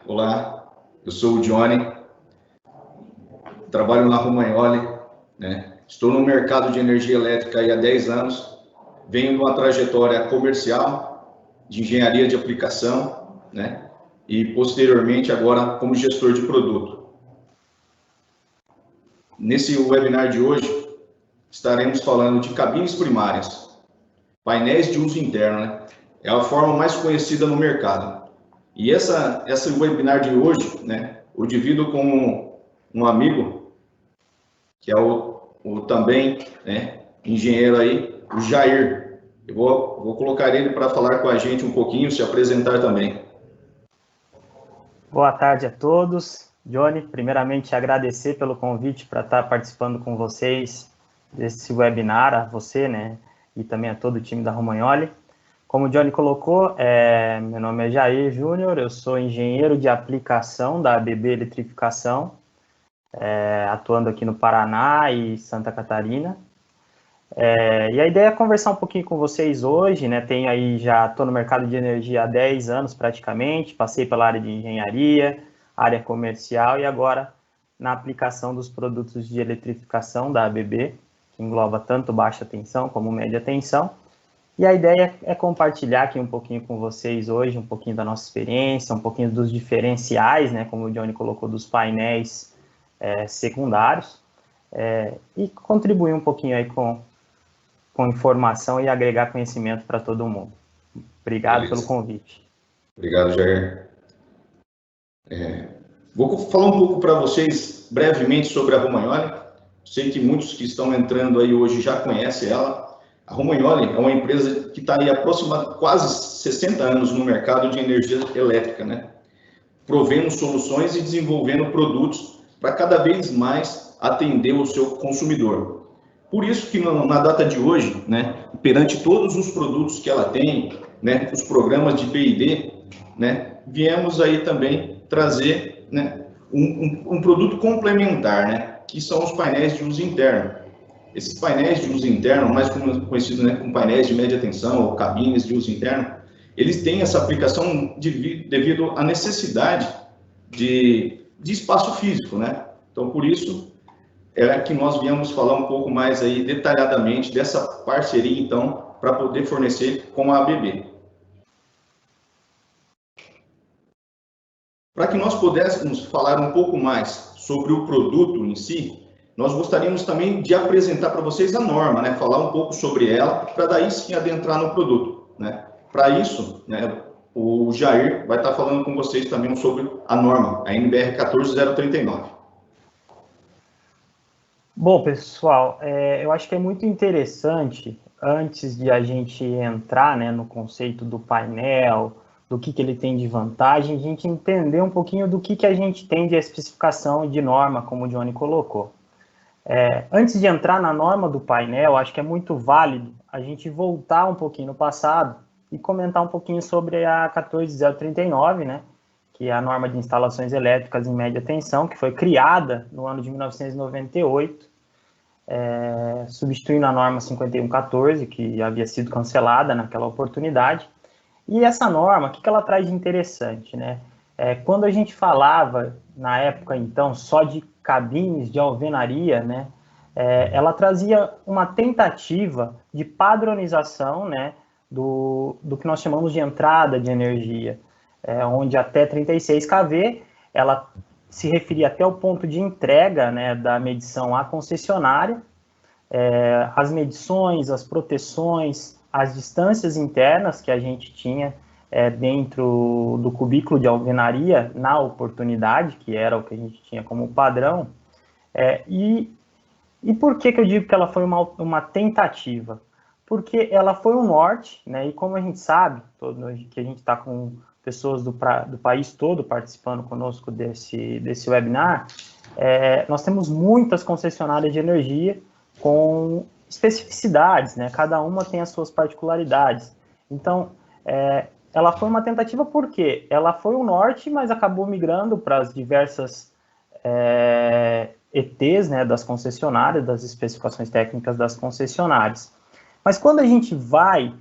Olá, eu sou o Johnny, trabalho na Romagnoli, né? Estou no mercado de energia elétrica há 10 anos, venho de uma trajetória comercial, de engenharia de aplicação, né? E posteriormente agora como gestor de produto. Nesse webinar de hoje, estaremos falando de cabines primárias, painéis de uso interno, né? É a forma mais conhecida no mercado. E esse webinar de hoje, né, eu divido com um amigo, que é o também, né, engenheiro aí, o Jair. Eu vou colocar ele para falar com a gente um pouquinho, se apresentar também. Boa tarde a todos. Johnny, primeiramente agradecer pelo convite para estar participando com vocês desse webinar, a você, né, e também a todo o time da Romagnoli. Como o Johnny colocou, meu nome é Jair Júnior, eu sou engenheiro de aplicação da ABB Eletrificação, atuando aqui no Paraná e Santa Catarina. E a ideia é conversar um pouquinho com vocês hoje, né? Estou no mercado de energia há 10 anos praticamente, passei pela área de engenharia, área comercial e agora na aplicação dos produtos de eletrificação da ABB, que engloba tanto baixa tensão como média tensão. E a ideia é compartilhar aqui um pouquinho com vocês hoje, um pouquinho da nossa experiência, um pouquinho dos diferenciais, né? Como o Johnny colocou, dos painéis secundários, e contribuir um pouquinho aí com informação e agregar conhecimento para todo mundo. Obrigado pelo convite. Obrigado, Jair. Vou falar um pouco para vocês brevemente sobre a Romagnoli. Sei que muitos que estão entrando aí hoje já conhecem ela. A Romagnoli é uma empresa que está aí aproximadamente quase 60 anos no mercado de energia elétrica, né? Provendo soluções e desenvolvendo produtos para cada vez mais atender o seu consumidor. Por isso que na data de hoje, né, perante todos os produtos que ela tem, né, os programas de P&D, né, viemos aí também trazer, né, um produto complementar, né, que são os painéis de uso interno. Esses painéis de uso interno, mais conhecidos, né, como painéis de média tensão ou cabines de uso interno, eles têm essa aplicação devido à necessidade de espaço físico, né? Então, por isso é que nós viemos falar um pouco mais aí detalhadamente dessa parceria, então, para poder fornecer com a ABB. Para que nós pudéssemos falar um pouco mais sobre o produto em si, nós gostaríamos também de apresentar para vocês a norma, né? Falar um pouco sobre ela, para daí sim adentrar no produto, né? Para isso, né, o Jair vai estar falando com vocês também sobre a norma, a NBR 14039. Bom, pessoal, eu acho que é muito interessante, antes de a gente entrar, né, no conceito do painel, do que ele tem de vantagem, a gente entender um pouquinho do que a gente tem de especificação e de norma, como o Johnny colocou. Antes de entrar na norma do painel, acho que é muito válido a gente voltar um pouquinho no passado e comentar um pouquinho sobre a 14039, né, que é a norma de instalações elétricas em média tensão, que foi criada no ano de 1998, substituindo a norma 5114, que havia sido cancelada naquela oportunidade. E essa norma, o que ela traz de interessante, né? Quando a gente falava, na época, então, só de cabines de alvenaria, né, ela trazia uma tentativa de padronização, né, do que nós chamamos de entrada de energia, onde até 36 kV, ela se referia até o ponto de entrega, né, da medição à concessionária, as medições, as proteções, as distâncias internas que a gente tinha dentro do cubículo de alvenaria na oportunidade, que era o que a gente tinha como padrão. E por que eu digo que ela foi uma tentativa? Porque ela foi um norte, né, e como a gente sabe, que a gente está com pessoas do país todo participando conosco desse webinar, nós temos muitas concessionárias de energia com especificidades, né? Cada uma tem as suas particularidades. Então, ela foi uma tentativa porque ela foi o norte, mas acabou migrando para as diversas ETs, né, das concessionárias, das especificações técnicas das concessionárias. Mas quando a gente vai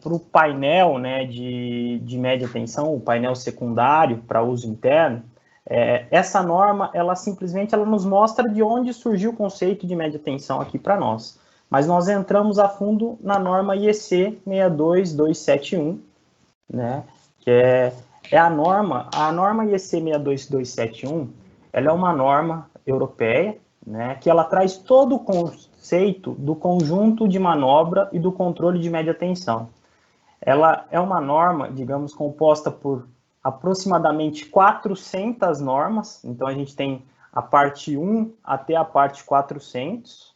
para o painel, né, de média tensão, o painel secundário para uso interno, essa norma, ela simplesmente nos mostra de onde surgiu o conceito de média tensão aqui para nós. Mas nós entramos a fundo na norma IEC 62271, né, que é a norma IEC 62271, ela é uma norma europeia, né, que ela traz todo o conceito do conjunto de manobra e do controle de média tensão. Ela é uma norma, digamos, composta por aproximadamente 400 normas, então a gente tem a parte 1 até a parte 400,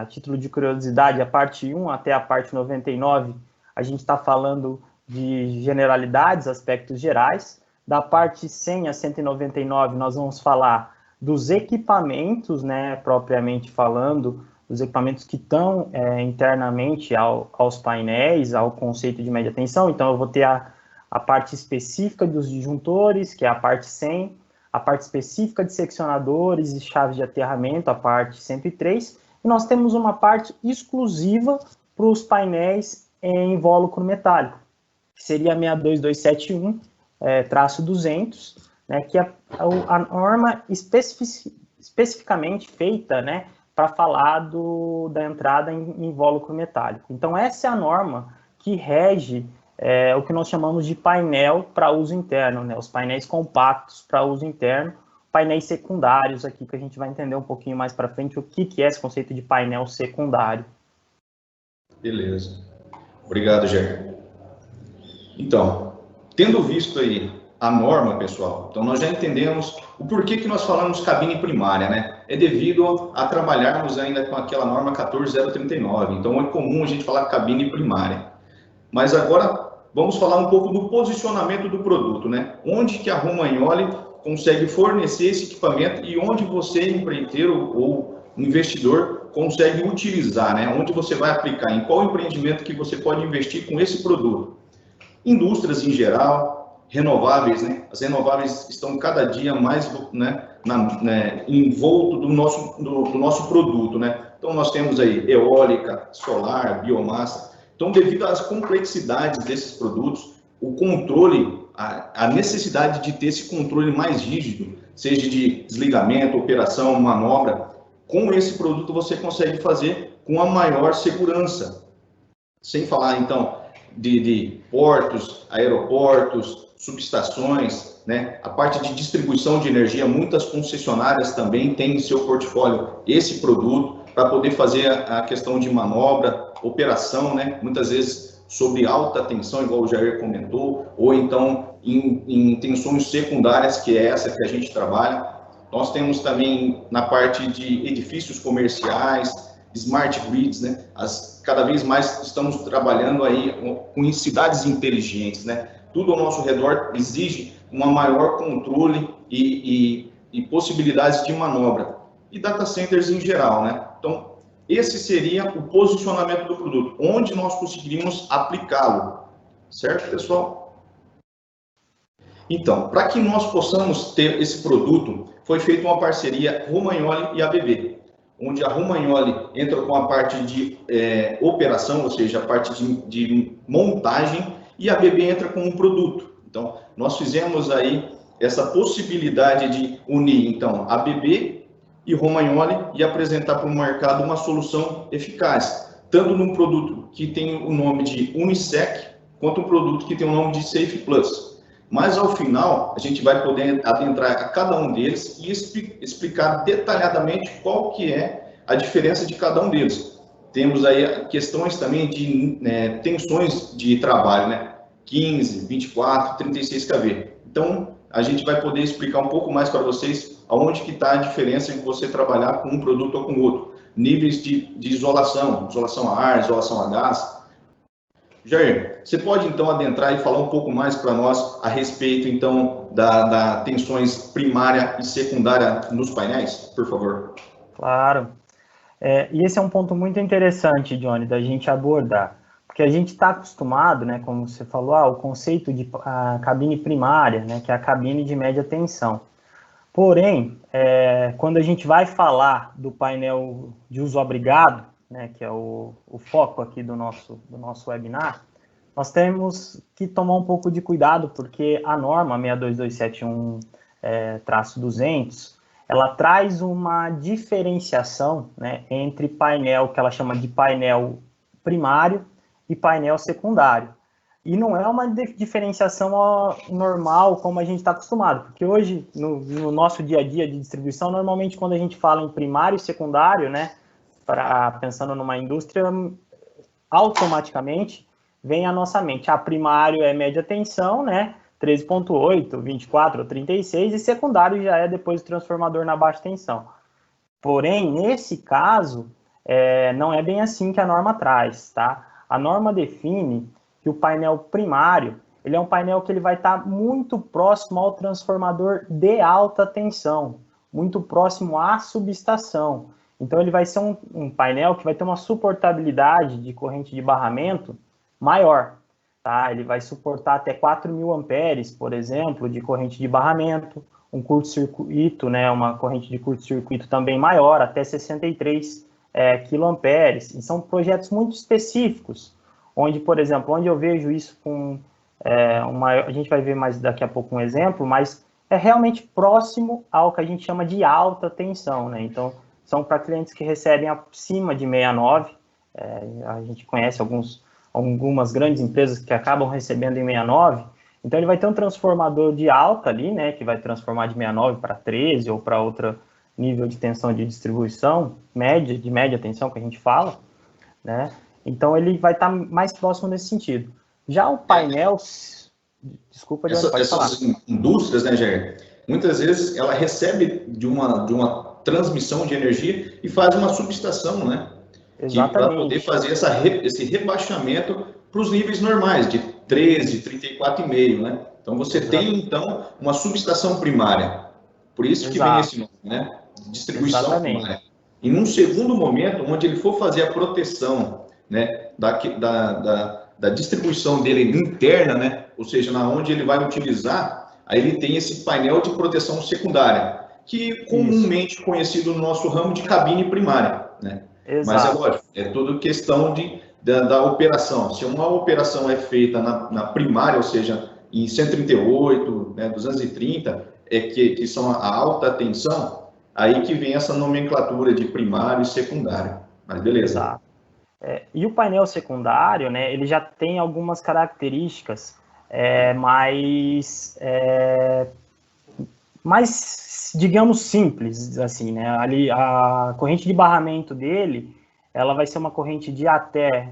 a título de curiosidade, a parte 1 até a parte 99, a gente está falando de generalidades, aspectos gerais. Da parte 100 a 199, nós vamos falar dos equipamentos, né, propriamente falando, os equipamentos que estão internamente aos painéis, ao conceito de média tensão. Então, eu vou ter a parte específica dos disjuntores, que é a parte 100, a parte específica de seccionadores e chaves de aterramento, a parte 103, e nós temos uma parte exclusiva para os painéis em invólucro metálico, que seria a 62271, traço 200, né, que é a norma especificamente feita, né, para falar da entrada em invólucro metálico. Então, essa é a norma que rege o que nós chamamos de painel para uso interno, né, os painéis compactos para uso interno, painéis secundários aqui, que a gente vai entender um pouquinho mais para frente o que é esse conceito de painel secundário. Beleza. Obrigado, Jair. Então, tendo visto aí a norma, pessoal, então nós já entendemos o porquê que nós falamos cabine primária, né? É devido a trabalharmos ainda com aquela norma 14039, então é comum a gente falar cabine primária. Mas agora vamos falar um pouco do posicionamento do produto, né? Onde que a Romagnoli consegue fornecer esse equipamento e onde você, empreiteiro ou investidor, consegue utilizar, né? Onde você vai aplicar, em qual empreendimento que você pode investir com esse produto. Indústrias em geral, renováveis, né? As renováveis estão cada dia mais, né, envolto do nosso produto, né? Então nós temos aí eólica, solar, biomassa. Então, devido às complexidades desses produtos, o controle, a necessidade de ter esse controle mais rígido, seja de desligamento, operação, manobra, com esse produto você consegue fazer com a maior segurança. Sem falar, então, de portos, aeroportos, subestações, né? A parte de distribuição de energia, muitas concessionárias também têm em seu portfólio esse produto para poder fazer a questão de manobra, operação, né? Muitas vezes sobre alta tensão, igual o Jair comentou, ou então em tensões secundárias, que é essa que a gente trabalha. Nós temos também na parte de edifícios comerciais, smart grids, né? Cada vez mais estamos trabalhando aí com cidades inteligentes, né? Tudo ao nosso redor exige um maior controle e possibilidades de manobra. E data centers em geral, né? Então, esse seria o posicionamento do produto, onde nós conseguiríamos aplicá-lo, certo, pessoal? Então, para que nós possamos ter esse produto, foi feita uma parceria Romagnoli e ABB, onde a Romagnoli entra com a parte de operação, ou seja, a parte de montagem, e a ABB entra com um produto. Então, nós fizemos aí essa possibilidade de unir, então, a ABB e Romagnoli e apresentar para o mercado uma solução eficaz, tanto num produto que tem o nome de Unisec, quanto um produto que tem o nome de Safe Plus. Mas, ao final, a gente vai poder adentrar a cada um deles e explicar detalhadamente qual que é a diferença de cada um deles. Temos aí questões também de tensões de trabalho, né? 15, 24, 36 kV. Então, a gente vai poder explicar um pouco mais para vocês aonde que está a diferença em você trabalhar com um produto ou com outro. Níveis de isolação, isolação a ar, isolação a gás. Jair, você pode então adentrar e falar um pouco mais para nós a respeito então da tensões primária e secundária nos painéis, por favor? Claro. E esse é um ponto muito interessante, Johnny, da gente abordar. Porque a gente está acostumado, né, como você falou, o conceito de cabine primária, né, que é a cabine de média tensão. Porém, quando a gente vai falar do painel de uso obrigado, né, que é o foco aqui do nosso webinar, nós temos que tomar um pouco de cuidado, porque a norma 62271-200, ela traz uma diferenciação, né, entre painel, que ela chama de painel primário e painel secundário. E não é uma diferenciação normal, como a gente está acostumado, porque hoje, no nosso dia a dia de distribuição, normalmente quando a gente fala em primário e secundário, né, pensando numa indústria, automaticamente vem à nossa mente. Primário é média tensão, né, 13.8, 24 ou 36, e secundário já é depois o transformador na baixa tensão. Porém, nesse caso, não é bem assim que a norma traz, tá? A norma define que o painel primário, ele é um painel que ele vai estar muito próximo ao transformador de alta tensão, muito próximo à subestação. Então, ele vai ser um painel que vai ter uma suportabilidade de corrente de barramento maior, tá? Ele vai suportar até 4.000 amperes, por exemplo, de corrente de barramento, um curto-circuito, né, uma corrente de curto-circuito também maior, até 63 quiloamperes. E são projetos muito específicos, onde, por exemplo, onde eu vejo isso com a gente vai ver mais daqui a pouco um exemplo, mas é realmente próximo ao que a gente chama de alta tensão, né? Então, são para clientes que recebem acima de 69, a gente conhece algumas grandes empresas que acabam recebendo em 69, então ele vai ter um transformador de alta ali, né, que vai transformar de 69 para 13 ou para outro nível de tensão de distribuição, de média tensão que a gente fala, né, então ele vai estar mais próximo nesse sentido. Já o painel, desculpa, Johnny, pode falar. Essas indústrias, né, Jair, muitas vezes ela recebe de uma transmissão de energia e faz uma subestação, né? Para poder fazer esse rebaixamento para os níveis normais, de 13, 34,5, né? Então, você tem, então, uma subestação primária. Por isso que vem esse nome, né? Distribuição primária. E num segundo momento, onde ele for fazer a proteção, né, da distribuição dele interna, né? Ou seja, na onde ele vai utilizar, aí ele tem esse painel de proteção secundária, que comumente conhecido no nosso ramo de cabine primária, né? Exato. Mas é lógico, é tudo questão da operação. Se uma operação é feita na primária, ou seja, em 138, né, 230, que são a alta tensão, aí que vem essa nomenclatura de primário e secundário. Mas beleza. Exato. E o painel secundário, né, ele já tem algumas características mais, digamos, simples, assim, né? Ali, a corrente de barramento dele, ela vai ser uma corrente de até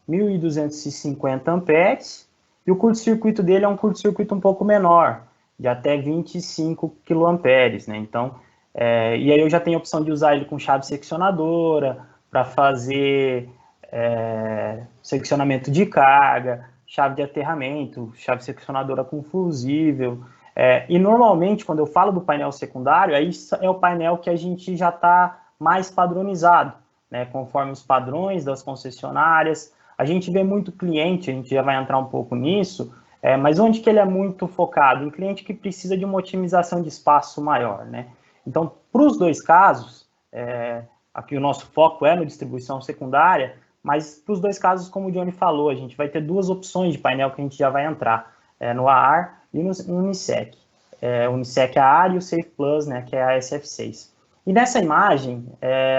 1.250 amperes, e o curto-circuito dele é um curto-circuito um pouco menor, de até 25 quiloamperes, né? Então, e aí eu já tenho a opção de usar ele com chave seccionadora, para fazer seccionamento de carga, chave de aterramento, chave seccionadora com fusível. E normalmente, quando eu falo do painel secundário, aí é o painel que a gente já está mais padronizado, né, conforme os padrões das concessionárias. A gente vê muito cliente, a gente já vai entrar um pouco nisso, mas onde que ele é muito focado? Em cliente que precisa de uma otimização de espaço maior, né? Então, para os dois casos, aqui o nosso foco é no distribuição secundária, mas para os dois casos, como o Johnny falou, a gente vai ter duas opções de painel que a gente já vai entrar, no AAR e no Unisec. Unisec AAR e o Safe Plus, né, que é a SF6. E nessa imagem,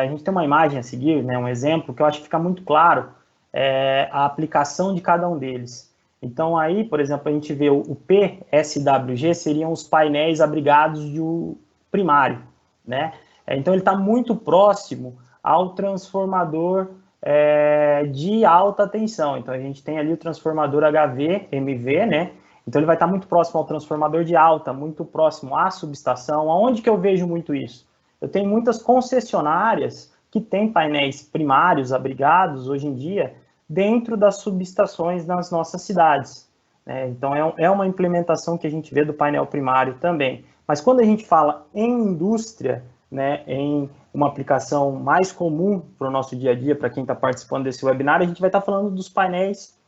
a gente tem uma imagem a seguir, né, um exemplo, que eu acho que fica muito claro a aplicação de cada um deles. Então, aí, por exemplo, a gente vê o PSWG, seriam os painéis abrigados do primário, né? Então, ele está muito próximo ao transformador de alta tensão. Então, a gente tem ali o transformador HV-MV, né? Então, ele vai estar muito próximo ao transformador de alta, muito próximo à subestação. Aonde que eu vejo muito isso? Eu tenho muitas concessionárias que têm painéis primários abrigados, hoje em dia, dentro das subestações nas nossas cidades. Então, é uma implementação que a gente vê do painel primário também. Mas quando a gente fala em indústria, né, em uma aplicação mais comum para o nosso dia a dia, para quem está participando desse webinar, a gente vai estar falando dos painéis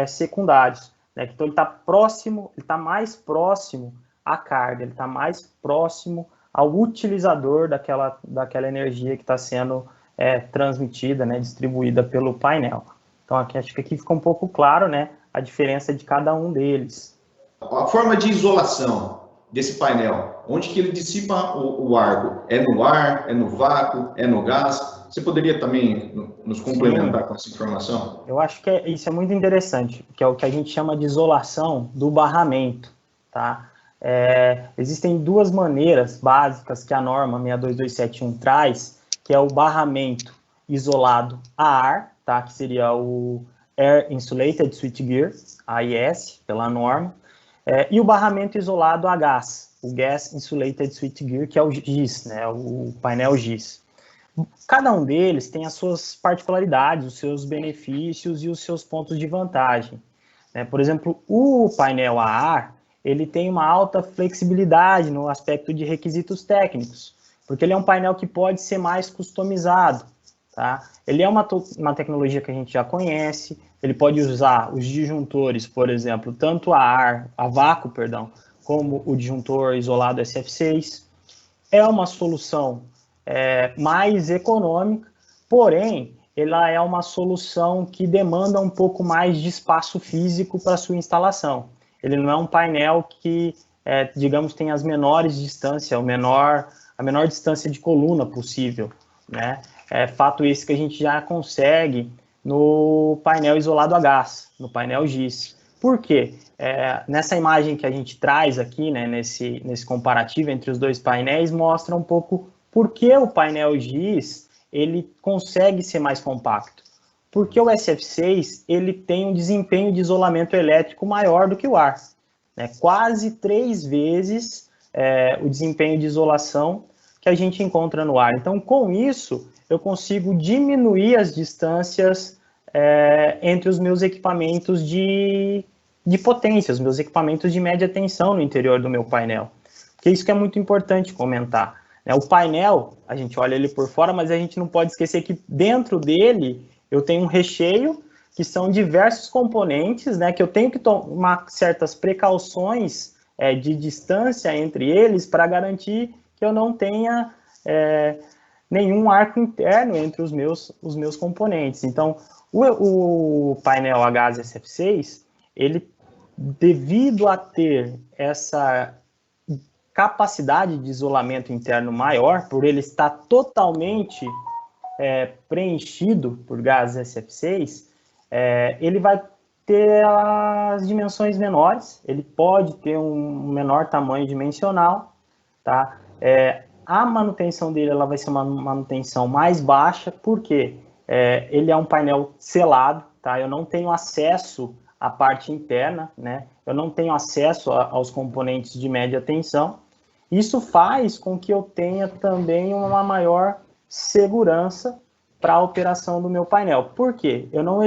secundários, né? Então, ele está próximo, ele está mais próximo à carga, ele está mais próximo ao utilizador daquela energia que está sendo transmitida, né, distribuída pelo painel. Então, aqui, acho que aqui fica um pouco claro, né, a diferença de cada um deles. A forma de isolação desse painel, onde que ele dissipa o ar? É no ar, é no vácuo, é no gás? Você poderia também nos complementar com essa informação? Eu acho que isso é muito interessante, que é o que a gente chama de isolação do barramento, tá? Existem duas maneiras básicas que a norma 62271 traz, que é o barramento isolado a ar, tá? Que seria o Air Insulated Switchgear, AIS, pela norma, e o barramento isolado a gás, o Gas Insulated Switchgear, que é o GIS, né? O painel GIS. Cada um deles tem as suas particularidades, os seus benefícios e os seus pontos de vantagem. Por exemplo, o painel a ar, ele tem uma alta flexibilidade no aspecto de requisitos técnicos, porque ele é um painel que pode ser mais customizado. Tá? Ele é uma tecnologia que a gente já conhece, ele pode usar os disjuntores, por exemplo, tanto a vácuo, como o disjuntor isolado SF6. É uma solução mais econômica, porém, ela é uma solução que demanda um pouco mais de espaço físico para sua instalação. Ele não é um painel que, digamos, tem as menores distâncias, a menor distância de coluna possível, né? Fato esse que a gente já consegue no painel isolado a gás, no painel GIS. Por quê? Nessa imagem que a gente traz aqui, né, nesse comparativo entre os dois painéis, mostra um pouco por que o painel GIS ele consegue ser mais compacto. Porque o SF6 ele tem um desempenho de isolamento elétrico maior do que o ar, né? Quase 3 vezes o desempenho de isolação que a gente encontra no ar. Então, com isso, eu consigo diminuir as distâncias entre os meus equipamentos de potência, os meus equipamentos de média tensão no interior do meu painel. Porque isso que é muito importante comentar. O painel, a gente olha ele por fora, mas a gente não pode esquecer que dentro dele eu tenho um recheio, que são diversos componentes, né, que eu tenho que tomar certas precauções de distância entre eles para garantir que eu não tenha nenhum arco interno entre os meus componentes. Então, o painel a gás SF6, ele, devido a ter essa capacidade de isolamento interno maior, por ele estar totalmente preenchido por gás SF6, ele vai ter as dimensões menores, ele pode ter um menor tamanho dimensional, tá? A manutenção dele ela vai ser uma manutenção mais baixa, porque ele é um painel selado, tá? Eu não tenho acesso à parte interna, né? Eu não tenho acesso aos componentes de média tensão. Isso faz com que eu tenha também uma maior segurança para a operação do meu painel. Por quê? Eu não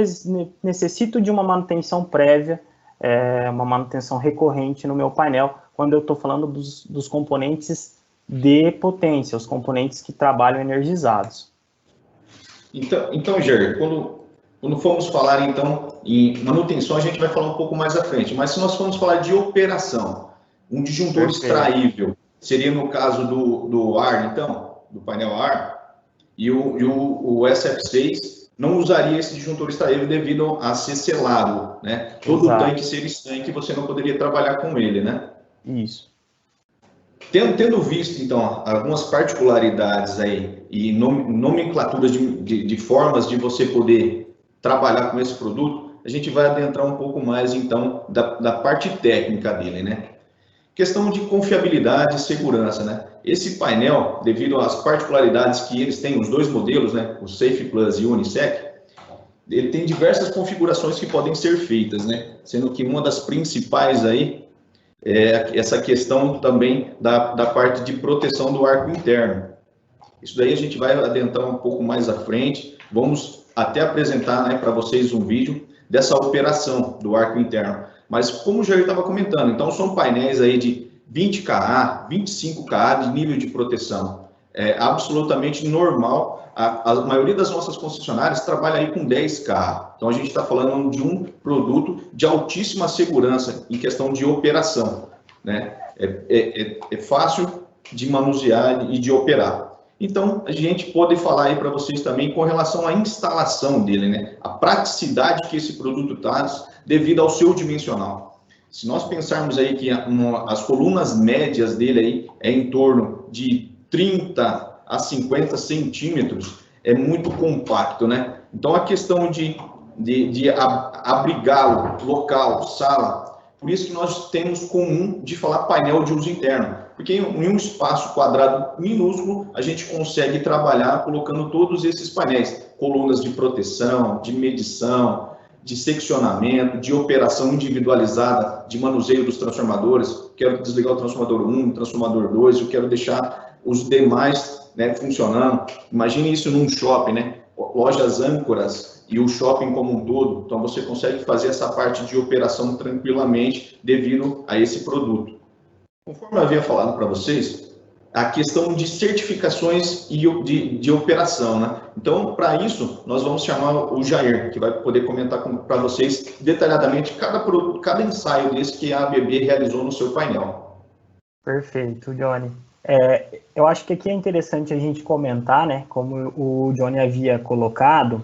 necessito de uma manutenção prévia, uma manutenção recorrente no meu painel, quando eu estou falando dos componentes de potência, os componentes que trabalham energizados. Então Ger, quando formos falar, então, em manutenção, a gente vai falar um pouco mais à frente, mas se nós formos falar de operação, um disjuntor extraível, seria no caso do ar, então, do painel ar, e o SF6 não usaria esse disjuntor extraível devido a ser selado, né? Todo tanque ser estanque, você não poderia trabalhar com ele, né? Isso. Tendo visto, então, algumas particularidades aí e nomenclaturas de formas de você poder trabalhar com esse produto, a gente vai adentrar um pouco mais, então, da parte técnica dele, né? Questão de confiabilidade e segurança, né? Esse painel, devido às particularidades que eles têm, os dois modelos, né? O Safe Plus e o Unisec, ele tem diversas configurações que podem ser feitas, né? Sendo que uma das principais aí é essa questão também da parte de proteção do arco interno. Isso daí a gente vai adentrar um pouco mais à frente. Vamos até apresentar, né, para vocês um vídeo dessa operação do arco interno. Mas como o Jair estava comentando, então são painéis aí de 20 kA, 25 kA de nível de proteção. É absolutamente normal. A maioria das nossas concessionárias trabalha aí com 10 kA. Então a gente está falando de um produto de altíssima segurança em questão de operação, né? É fácil de manusear e de operar. Então, a gente pode falar aí para vocês também com relação à instalação dele, né? A praticidade que esse produto traz devido ao seu dimensional. Se nós pensarmos aí que as colunas médias dele aí é em torno de 30 a 50 centímetros, é muito compacto, né? Então, a questão de abrigá-lo, local, sala, por isso que nós temos comum de falar painel de uso interno, porque em um espaço quadrado minúsculo, a gente consegue trabalhar colocando todos esses painéis, colunas de proteção, de medição, de seccionamento, de operação individualizada, de manuseio dos transformadores. Quero desligar o transformador 1, o transformador 2, eu quero deixar os demais, né, funcionando. Imagine isso num shopping, né? Lojas âncoras e o shopping como um todo. Então, você consegue fazer essa parte de operação tranquilamente devido a esse produto. Conforme eu havia falado para vocês, a questão de certificações e de operação, né? Então, para isso, nós vamos chamar o Jair, que vai poder comentar para vocês detalhadamente cada ensaio desse que a ABB realizou no seu painel. Perfeito, Johnny. Eu acho que aqui é interessante a gente comentar, né, como o Johnny havia colocado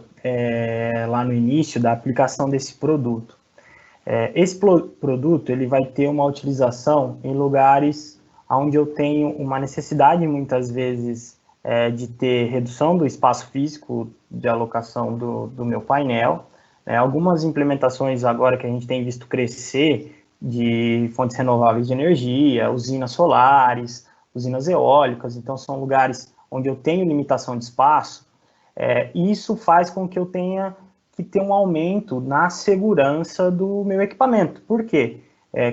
lá no início da aplicação desse produto. Esse produto ele vai ter uma utilização em lugares onde eu tenho uma necessidade, muitas vezes, de ter redução do espaço físico de alocação do meu painel. Algumas implementações agora que a gente tem visto crescer de fontes renováveis de energia, usinas solares, usinas eólicas, então são lugares onde eu tenho limitação de espaço, e isso faz com que eu tenha que ter um aumento na segurança do meu equipamento. Por quê?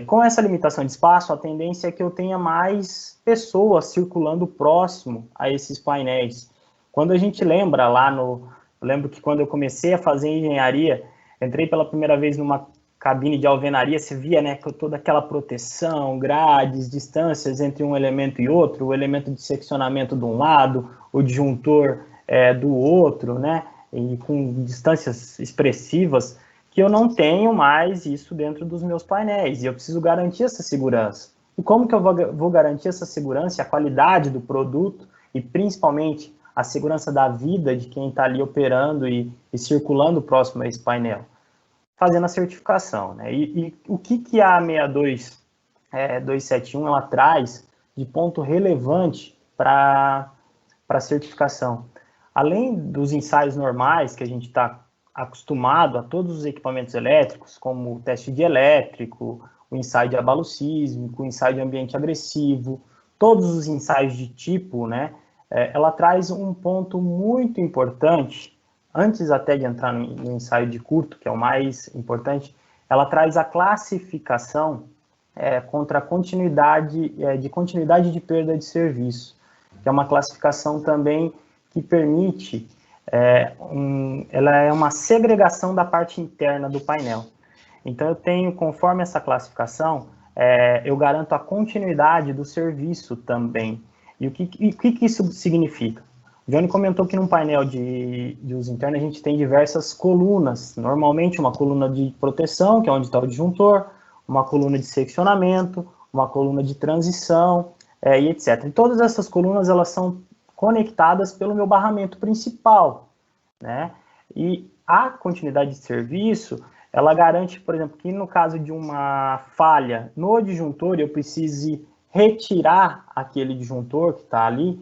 Com essa limitação de espaço, a tendência é que eu tenha mais pessoas circulando próximo a esses painéis. Quando a gente lembra eu lembro que quando eu comecei a fazer engenharia, entrei pela primeira vez numa cabine de alvenaria, você via, né, toda aquela proteção, grades, distâncias entre um elemento e outro, o elemento de seccionamento de um lado, o disjuntor do outro, né, e com distâncias expressivas, que eu não tenho mais isso dentro dos meus painéis, e eu preciso garantir essa segurança. E como que eu vou garantir essa segurança, a qualidade do produto, e principalmente a segurança da vida de quem está ali operando e circulando próximo a esse painel? Fazendo a certificação, né? E o que a 62271 ela traz de ponto relevante para a certificação? Além dos ensaios normais que a gente está acostumado a todos os equipamentos elétricos, como o teste de elétrico, o ensaio de abalo sísmico, o ensaio de ambiente agressivo, todos os ensaios de tipo, né? Ela traz um ponto muito importante. Antes até de entrar no ensaio de curto, que é o mais importante, ela traz a classificação contra a continuidade, de continuidade de perda de serviço, que é uma classificação também que permite, ela é uma segregação da parte interna do painel. Então, eu tenho, conforme essa classificação, eu garanto a continuidade do serviço também. E o que isso significa? O Johnny comentou que num painel de uso interno a gente tem diversas colunas, normalmente uma coluna de proteção, que é onde está o disjuntor, uma coluna de seccionamento, uma coluna de transição, e etc. E todas essas colunas elas são conectadas pelo meu barramento principal, né? E a continuidade de serviço, ela garante, por exemplo, que no caso de uma falha no disjuntor, eu precise retirar aquele disjuntor que está ali,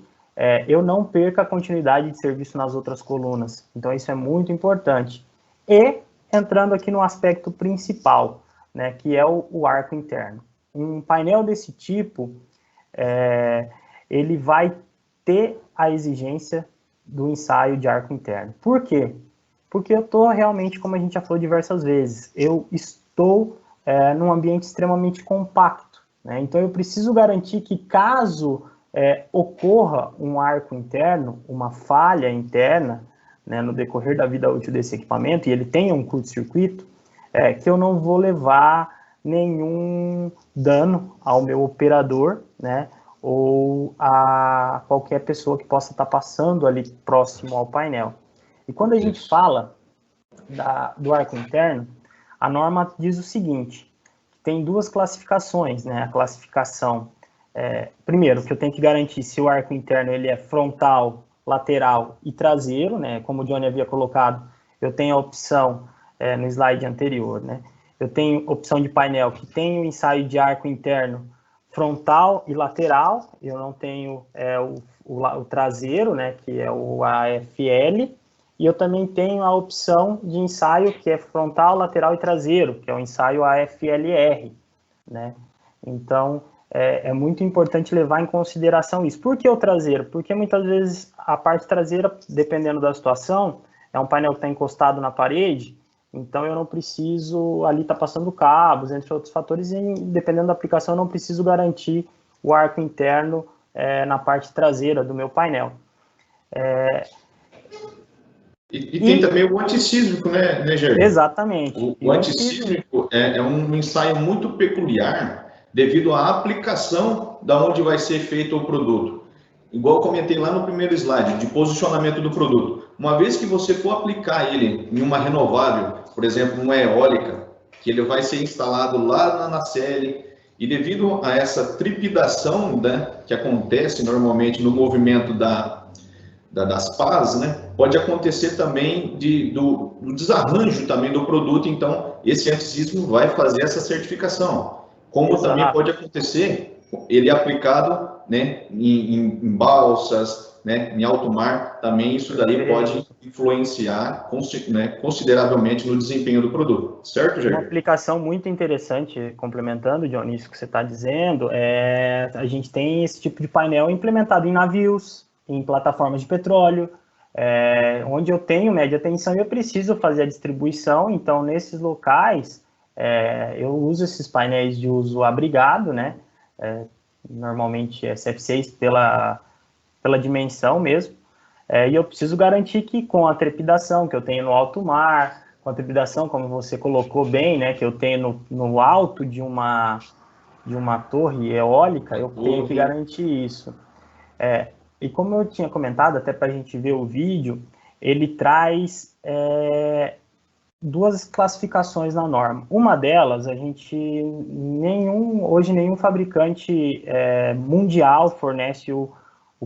eu não perca a continuidade de serviço nas outras colunas. Então, isso é muito importante. E, entrando aqui no aspecto principal, né, que é o arco interno. Um painel desse tipo, ele vai ter a exigência do ensaio de arco interno. Por quê? Porque eu estou realmente, como a gente já falou diversas vezes, eu estou num ambiente extremamente compacto, né? Então, eu preciso garantir que caso ocorra um arco interno, uma falha interna, né, no decorrer da vida útil desse equipamento, e ele tenha um curto-circuito, que eu não vou levar nenhum dano ao meu operador, né, ou a qualquer pessoa que possa estar passando ali próximo ao painel. E quando a gente fala do arco interno, a norma diz o seguinte: tem duas classificações, né, a classificação primeiro, que eu tenho que garantir se o arco interno ele é frontal, lateral e traseiro, né? Como o Johnny havia colocado, eu tenho a opção no slide anterior, né? Eu tenho opção de painel que tem o ensaio de arco interno frontal e lateral, eu não tenho o traseiro, né, que é o AFL, e eu também tenho a opção de ensaio que é frontal, lateral e traseiro, que é o ensaio AFLR, né? Então, é muito importante levar em consideração isso. Por que o traseiro? Porque muitas vezes a parte traseira, dependendo da situação, é um painel que está encostado na parede, então eu não preciso ali estar passando cabos, entre outros fatores, e dependendo da aplicação eu não preciso garantir o arco interno na parte traseira do meu painel. E tem também o antissísmico, né, Gerson? Exatamente. O antissísmico é um ensaio muito peculiar devido à aplicação da onde vai ser feito o produto. Igual eu comentei lá no primeiro slide, de posicionamento do produto. Uma vez que você for aplicar ele em uma renovável, por exemplo, uma eólica, que ele vai ser instalado lá na nacelle, e devido a essa tripidação, né, que acontece normalmente no movimento das pás, né, pode acontecer também do desarranjo também do produto, então esse antissísmico vai fazer essa certificação. Como Exato. também pode acontecer ele aplicado, né, em balsas, né, em alto mar, também isso daí pode influenciar, né, consideravelmente no desempenho do produto, certo, Jair? Uma aplicação muito interessante, complementando, Johnny, isso que você está dizendo, a gente tem esse tipo de painel implementado em navios, em plataformas de petróleo, onde eu tenho média tensão e eu preciso fazer a distribuição, então nesses locais eu uso esses painéis de uso abrigado, né? Normalmente SF6 pela dimensão mesmo, e eu preciso garantir que com a trepidação que eu tenho no alto mar, com a trepidação, como você colocou bem, né, que eu tenho no alto de uma torre eólica, eu tenho que garantir isso. E como eu tinha comentado, até para a gente ver o vídeo, ele traz duas classificações na norma. Uma delas, hoje nenhum fabricante mundial fornece o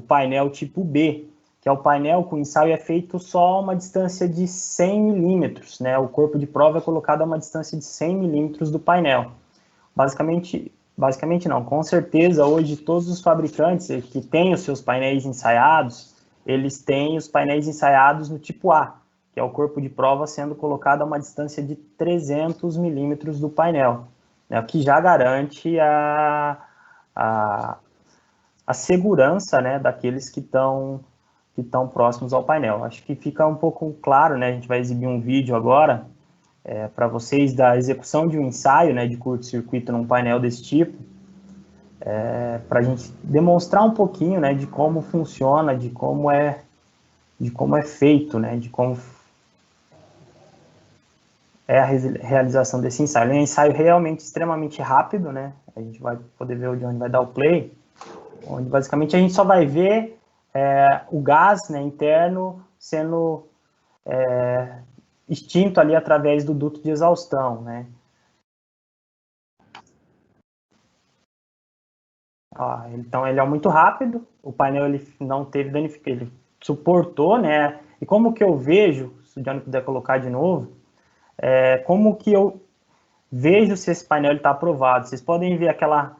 painel tipo B, que é o painel com ensaio é feito só a uma distância de 100 milímetros, né? O corpo de prova é colocado a uma distância de 100 milímetros do painel. Basicamente não, com certeza hoje todos os fabricantes que têm os seus painéis ensaiados, eles têm os painéis ensaiados no tipo A, que é o corpo de prova sendo colocado a uma distância de 300 milímetros do painel, né? O que já garante a segurança, né, daqueles que estão próximos ao painel. Acho que fica um pouco claro, né? A gente vai exibir um vídeo agora para vocês da execução de um ensaio, né, de curto-circuito num painel desse tipo, para a gente demonstrar um pouquinho, né, de como funciona, de como é feito, né, de como é a realização desse ensaio. É um ensaio realmente extremamente rápido, né? A gente vai poder ver onde vai dar o play, onde basicamente a gente só vai ver o gás, né, interno sendo extinto ali através do duto de exaustão, né? Então ele é muito rápido, o painel ele não teve danificação, ele suportou, né? E como que eu vejo, se o Johnny puder colocar de novo, como que eu vejo se esse painel está aprovado? Vocês podem ver aquela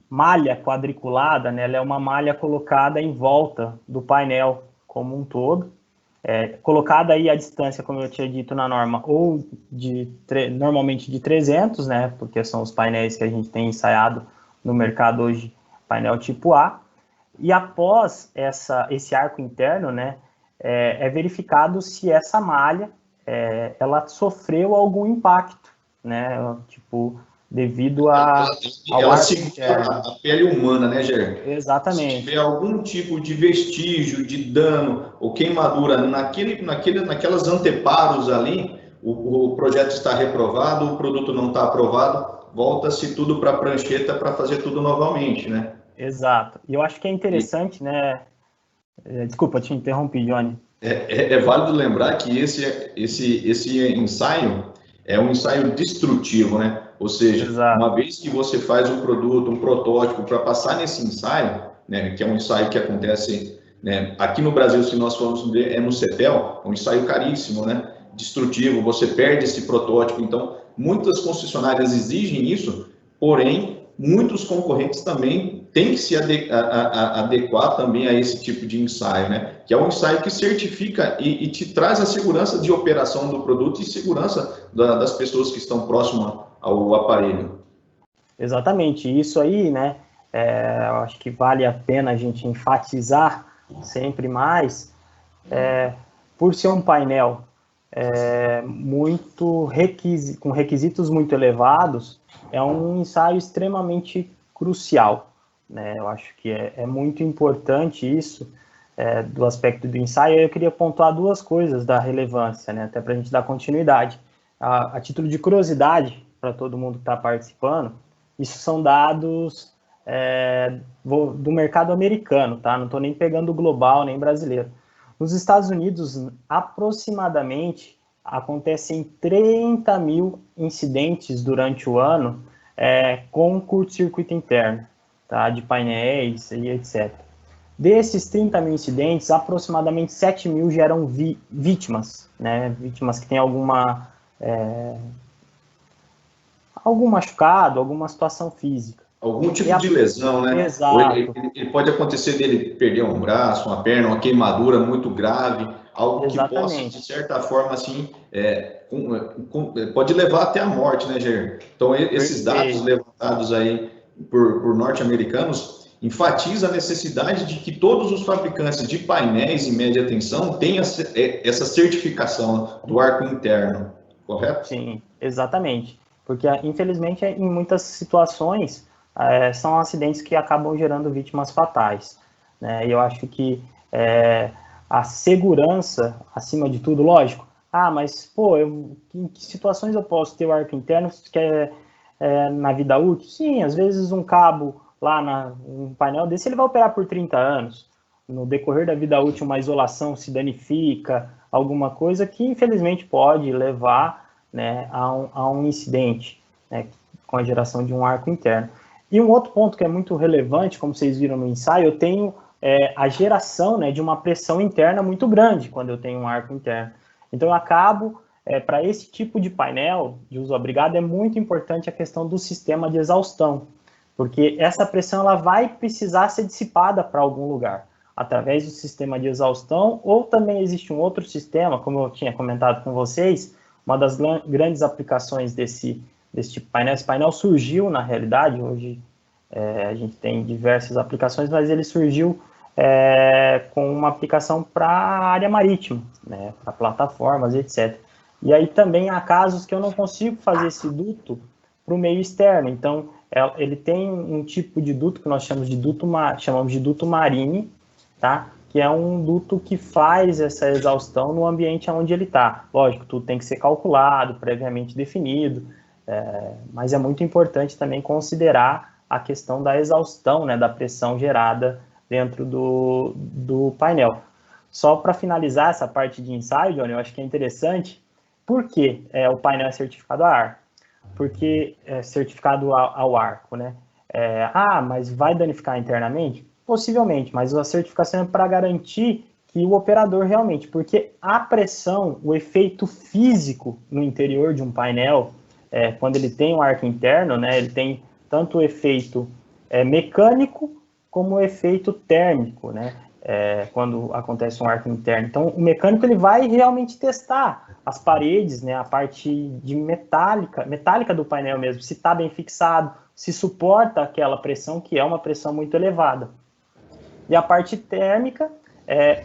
malha quadriculada, né? Ela é uma malha colocada em volta do painel como um todo, colocada aí a distância, como eu tinha dito na norma, ou normalmente de 300, né? Porque são os painéis que a gente tem ensaiado no mercado hoje, painel tipo A. E após esse arco interno, né? É verificado se essa malha ela sofreu algum impacto, né? Tipo, devido ao ela segura a pele humana, né, Gerson? Exatamente. Se tiver algum tipo de vestígio de dano ou queimadura naquelas anteparos ali, o projeto está reprovado, o produto não está aprovado, volta-se tudo para a prancheta para fazer tudo novamente, né? Exato. E eu acho que é interessante, né? Desculpa, te interrompi, Johnny. É válido lembrar que esse ensaio é um ensaio destrutivo, né? Ou seja, Exato. uma vez que você faz um produto, um protótipo, para passar nesse ensaio, né, que é um ensaio que acontece, né, aqui no Brasil, se nós formos ver, é no CETEL, é um ensaio caríssimo, né? Destrutivo, você perde esse protótipo. Então, muitas concessionárias exigem isso, porém, muitos concorrentes também têm que se adequar também a esse tipo de ensaio, né? Que é um ensaio que certifica e te traz a segurança de operação do produto e segurança das pessoas que estão próximas ao aparelho. Exatamente, isso aí, né, eu acho que vale a pena a gente enfatizar sempre mais, por ser um painel com requisitos muito elevados, é um ensaio extremamente crucial, né, eu acho que é muito importante isso, do aspecto do ensaio. Eu queria pontuar duas coisas da relevância, né, até para a gente dar continuidade. A título de curiosidade, para todo mundo que está participando, isso são dados do mercado americano, tá? Não estou nem pegando o global, nem brasileiro. Nos Estados Unidos, aproximadamente, acontecem 30 mil incidentes durante o ano com curto-circuito interno, tá? De painéis e etc. Desses 30 mil incidentes, aproximadamente 7 mil geram vítimas, né? Vítimas que têm algum machucado, alguma situação física. Algum tipo de lesão, né? Ou Exato. ele pode acontecer dele perder um braço, uma perna, uma queimadura muito grave, algo que possa, de Exatamente. certa forma, assim, pode levar até a morte, né, Jair? Então, esses dados Perfeito. levantados aí por norte-americanos enfatiza a necessidade de que todos os fabricantes de painéis em média tensão tenham essa certificação do arco interno, correto? Sim, exatamente. Porque, infelizmente, em muitas situações, são acidentes que acabam gerando vítimas fatais, né? E eu acho que a segurança, acima de tudo, lógico. Ah, mas, pô, em que situações eu posso ter o arco interno que na vida útil? Sim, às vezes um cabo lá um painel desse, ele vai operar por 30 anos. No decorrer da vida útil, uma isolação se danifica, alguma coisa que, infelizmente, pode levar, né, a um incidente, né, com a geração de um arco interno. E um outro ponto que é muito relevante, como vocês viram no ensaio, eu tenho a geração, né, de uma pressão interna muito grande quando eu tenho um arco interno. Então, eu acabo, para esse tipo de painel de uso obrigado, é muito importante a questão do sistema de exaustão, porque essa pressão ela vai precisar ser dissipada para algum lugar, através do sistema de exaustão, ou também existe um outro sistema, como eu tinha comentado com vocês, uma das grandes aplicações desse tipo de painel. Esse painel surgiu, na realidade, hoje a gente tem diversas aplicações, mas ele surgiu com uma aplicação para a área marítima, né, para plataformas, etc. E aí também há casos que eu não consigo fazer esse duto para o meio externo, então ele tem um tipo de duto que nós chamamos de duto marine, tá? Que é um duto que faz essa exaustão no ambiente onde ele está. Lógico, tudo tem que ser calculado, previamente definido, mas é muito importante também considerar a questão da exaustão, né, da pressão gerada dentro do painel. Só para finalizar essa parte de ensaio, Johnny, eu acho que é interessante, por que o painel é certificado a ar? Porque é certificado ao arco, né? Mas vai danificar internamente? Possivelmente, mas a certificação é para garantir que o operador realmente, porque a pressão, o efeito físico no interior de um painel, quando ele tem um arco interno, né, ele tem tanto o efeito mecânico como o efeito térmico, né, quando acontece um arco interno. Então, o mecânico ele vai realmente testar as paredes, né, a parte de metálica do painel mesmo, se está bem fixado, se suporta aquela pressão, que é uma pressão muito elevada. E a parte térmica,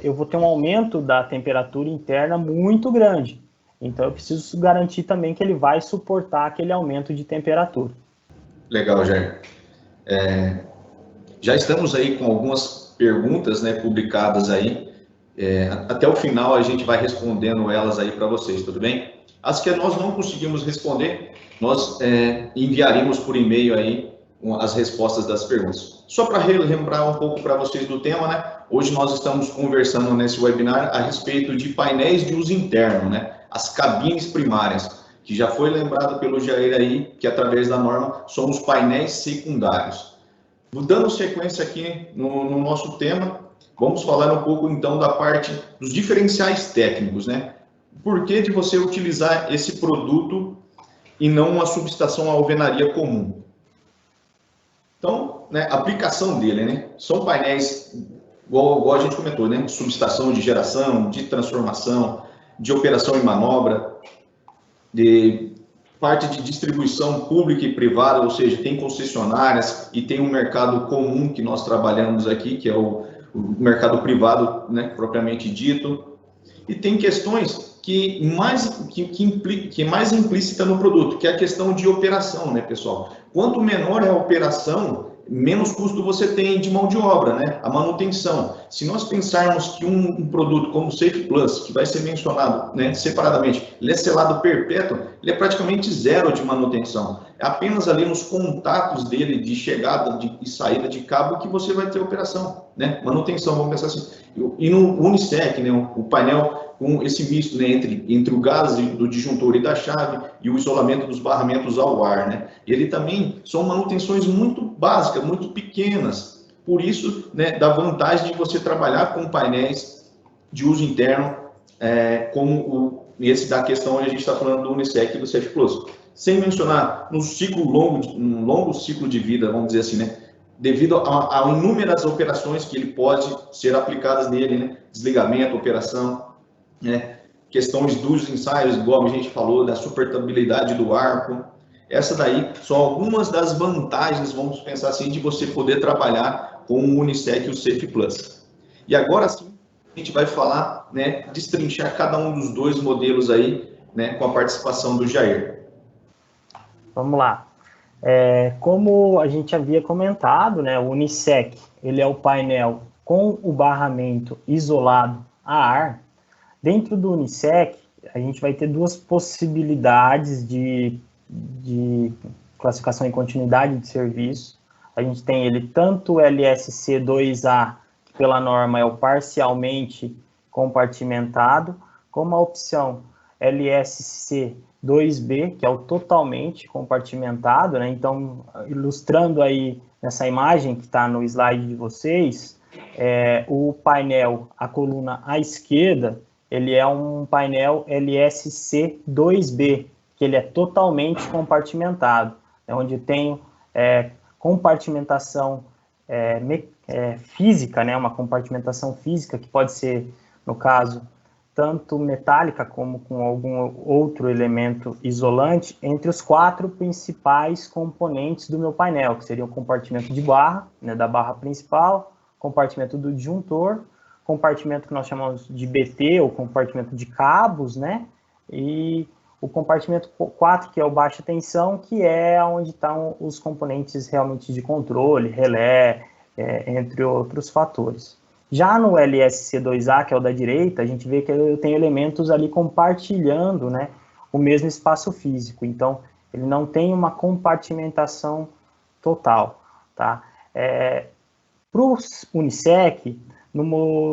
eu vou ter um aumento da temperatura interna muito grande. Então, eu preciso garantir também que ele vai suportar aquele aumento de temperatura. Legal, Jair. Já estamos aí com algumas perguntas, né, publicadas aí. Até o final a gente vai respondendo elas aí para vocês, tudo bem? As que nós não conseguimos responder, nós enviaremos por e-mail aí as respostas das perguntas. Só para relembrar um pouco para vocês do tema, né? Hoje nós estamos conversando nesse webinar a respeito de painéis de uso interno, né? As cabines primárias. que já foi lembrado pelo Jair aí, que através da norma são os painéis secundários. Dando sequência aqui no nosso tema, vamos falar um pouco então da parte dos diferenciais técnicos, né? Por que de você utilizar esse produto e não uma subestação à alvenaria comum? Então, né, a aplicação dele, né? São painéis, igual a gente comentou, né? De subestação de geração, de transformação, de operação e manobra, de parte de distribuição pública e privada, ou seja, tem concessionárias e tem um mercado comum que nós trabalhamos aqui, que é o mercado privado, né, propriamente dito, e tem questões que é mais implícita no produto, que é a questão de operação, né, pessoal? Quanto menor é a operação, menos custo você tem de mão de obra, né? A manutenção. Se nós pensarmos que um produto como o Safe Plus, que vai ser mencionado, né, separadamente, ele é selado perpétuo, ele é praticamente zero de manutenção. É apenas ali nos contatos dele de chegada e saída de cabo que você vai ter operação, né? Manutenção, vamos pensar assim. E no Unisec, né, o painel com esse misto, né, entre o gás do disjuntor e da chave e o isolamento dos barramentos ao ar, né? Ele também são manutenções muito básicas, muito pequenas. Por isso, né, dá vantagem de você trabalhar com painéis de uso interno, como esse da questão onde a gente está falando do Unisec e do Safe Plus. Sem mencionar um longo ciclo de vida, vamos dizer assim, né? Devido a inúmeras operações que ele pode ser aplicadas nele, né? Desligamento, operação, né? Questões dos ensaios, igual a gente falou, da suportabilidade do arco. Essa daí são algumas das vantagens, vamos pensar assim, de você poder trabalhar com o Unisec e o Safe Plus. E agora sim, a gente vai falar, né, destrinchar cada um dos dois modelos aí, né, com a participação do Jair. Vamos lá. Como a gente havia comentado, né, o Unisec, ele é o painel com o barramento isolado a ar. Dentro do Unisec, a gente vai ter duas possibilidades de classificação e continuidade de serviço. A gente tem ele tanto o LSC 2A, que pela norma é o parcialmente compartimentado, como a opção LSC 2B, que é o totalmente compartimentado, né? Então, ilustrando aí nessa imagem que está no slide de vocês, o painel, a coluna à esquerda, ele é um painel LSC 2B, que ele é totalmente compartimentado, onde tem compartimentação física, né? Uma compartimentação física que pode ser, no caso, tanto metálica como com algum outro elemento isolante, entre os 4 principais componentes do meu painel, que seria o compartimento de barra, né, da barra principal, compartimento do disjuntor, compartimento que nós chamamos de BT, ou compartimento de cabos, né, e o compartimento 4, que é o baixa tensão, que é onde estão os componentes realmente de controle, relé, entre outros fatores. Já no LSC2A, que é o da direita, a gente vê que eu tenho elementos ali compartilhando, né, o mesmo espaço físico. Então, ele não tem uma compartimentação total, tá? Para o Unisec,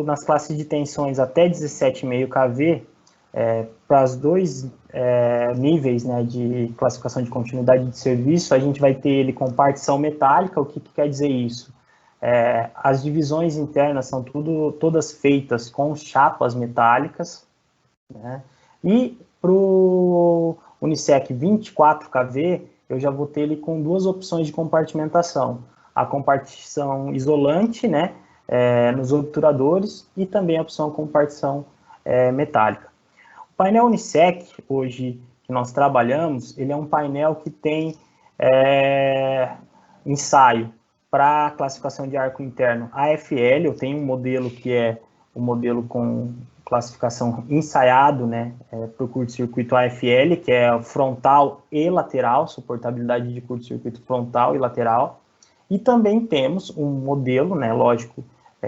nas classes de tensões até 17,5 kV, para os dois níveis, né, de classificação de continuidade de serviço, a gente vai ter ele com partição metálica. O que quer dizer isso? As divisões internas são todas feitas com chapas metálicas, né? E para o Unisec 24 kV, eu já vou ter ele com duas opções de compartimentação. A compartição isolante, né, nos obturadores, e também a opção compartição metálica. O painel Unisec, hoje, que nós trabalhamos, ele é um painel que tem ensaio para classificação de arco interno AFL. Eu tenho um modelo que é o modelo com classificação ensaiado, né, para o curto-circuito AFL, que é frontal e lateral, suportabilidade de curto-circuito frontal e lateral. E também temos um modelo, né, lógico,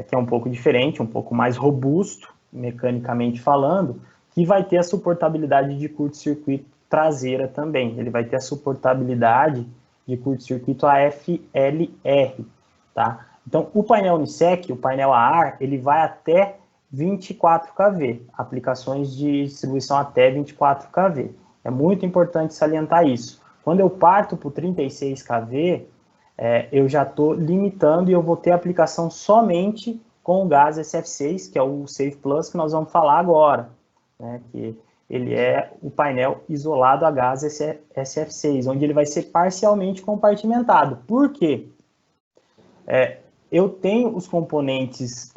que é um pouco diferente, um pouco mais robusto, mecanicamente falando, que vai ter a suportabilidade de curto-circuito traseira também. Ele vai ter a suportabilidade de curto-circuito AFLR, tá? Então, o painel Unisec, o painel a ar, ele vai até 24 kV, aplicações de distribuição até 24 kV. É muito importante salientar isso. Quando eu parto para o 36 kV, eu já estou limitando e eu vou ter aplicação somente com o gás SF6, que é o Safe Plus, que nós vamos falar agora, né, que ele é o painel isolado a gás SF6, onde ele vai ser parcialmente compartimentado. Por quê? Eu tenho os componentes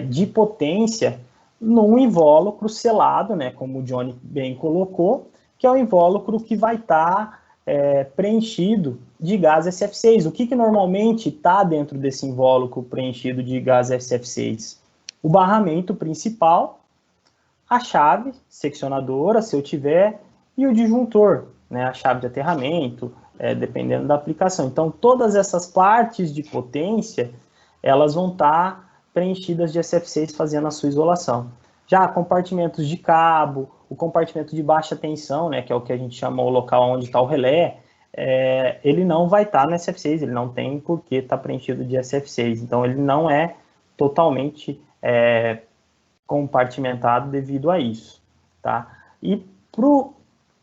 de potência num invólucro selado, né, como o Johnny bem colocou, que é o invólucro que vai estar preenchido de gás SF6. O que normalmente está dentro desse invólucro preenchido de gás SF6? O barramento principal, a chave seccionadora, se eu tiver, e o disjuntor, né, a chave de aterramento, dependendo da aplicação. Então, todas essas partes de potência, elas vão estar preenchidas de SF6 fazendo a sua isolação. Já compartimentos de cabo, o compartimento de baixa tensão, né, que é o que a gente chama o local onde está o relé, ele não vai estar no SF6, ele não tem por que estar preenchido de SF6. Então, ele não é totalmente compartimentado devido a isso, tá? E para o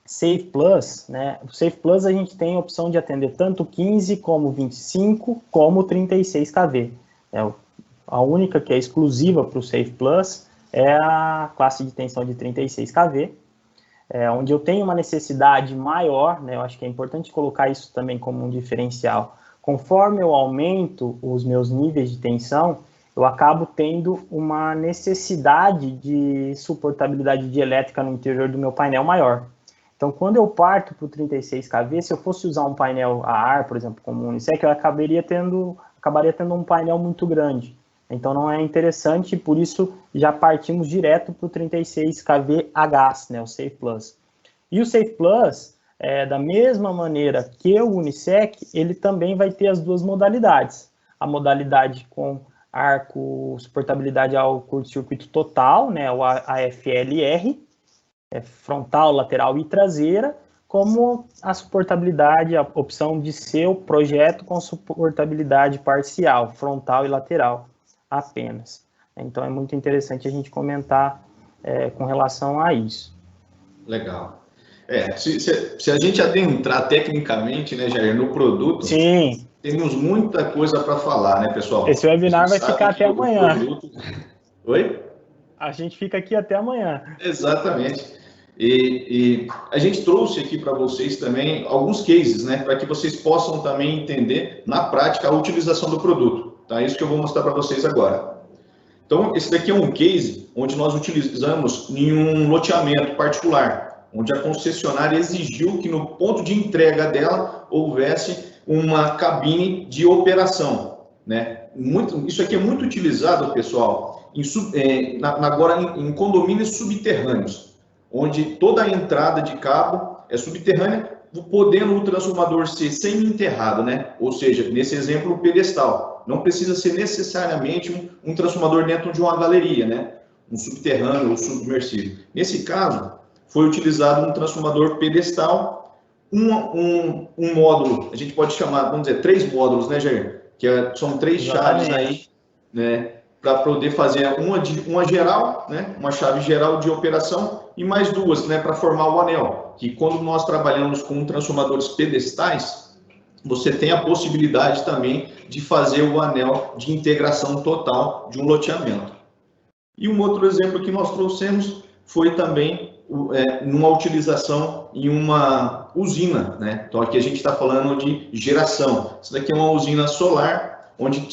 Safe Plus, né, o Safe Plus a gente tem a opção de atender tanto 15 como 25 como 36 kV. A única que é exclusiva para o Safe Plus é a classe de tensão de 36 kV, onde eu tenho uma necessidade maior, né, eu acho que é importante colocar isso também como um diferencial. Conforme eu aumento os meus níveis de tensão, eu acabo tendo uma necessidade de suportabilidade dielétrica no interior do meu painel maior. Então, quando eu parto para o 36 kV, se eu fosse usar um painel a ar, por exemplo, como o Unisec, eu acabaria tendo um painel muito grande. Então, não é interessante, por isso já partimos direto para o 36 kV a gás, né, o Safe Plus. E o Safe Plus, da mesma maneira que o Unisec, ele também vai ter as duas modalidades. A modalidade com arco suportabilidade ao curto-circuito total, né, o AFLR, frontal, lateral e traseira, como a suportabilidade, a opção de seu projeto com suportabilidade parcial, frontal e lateral apenas. Então, é muito interessante a gente comentar com relação a isso. Legal. Se a gente adentrar tecnicamente, né, Jair, no produto, sim, temos muita coisa para falar, né, pessoal? Esse webinar vai ficar até amanhã. Oi? A gente fica aqui até amanhã. Exatamente. E a gente trouxe aqui para vocês também alguns cases, né, para que vocês possam também entender na prática a utilização do produto. Tá? Isso que eu vou mostrar para vocês agora. Então, esse daqui é um case onde nós utilizamos em um loteamento particular, onde a concessionária exigiu que no ponto de entrega dela houvesse uma cabine de operação, né? Isso aqui é muito utilizado, pessoal, agora em condomínios subterrâneos, onde toda a entrada de cabo é subterrânea, podendo o transformador ser semi-enterrado, né? Ou seja, nesse exemplo, o pedestal. Não precisa ser necessariamente um transformador dentro de uma galeria, né? Um subterrâneo ou submersível. Nesse caso, foi utilizado um transformador pedestal, um módulo, a gente pode chamar, vamos dizer, 3 módulos, né, Jair? São 3 chaves aí, né? Para poder fazer uma geral, né? Uma chave geral de operação e mais 2, né? Para formar o anel. Que quando nós trabalhamos com transformadores pedestais, você tem a possibilidade também de fazer o anel de integração total de um loteamento. E um outro exemplo que nós trouxemos foi também numa utilização em uma usina, né? Então aqui a gente está falando de geração. Isso daqui é uma usina solar, onde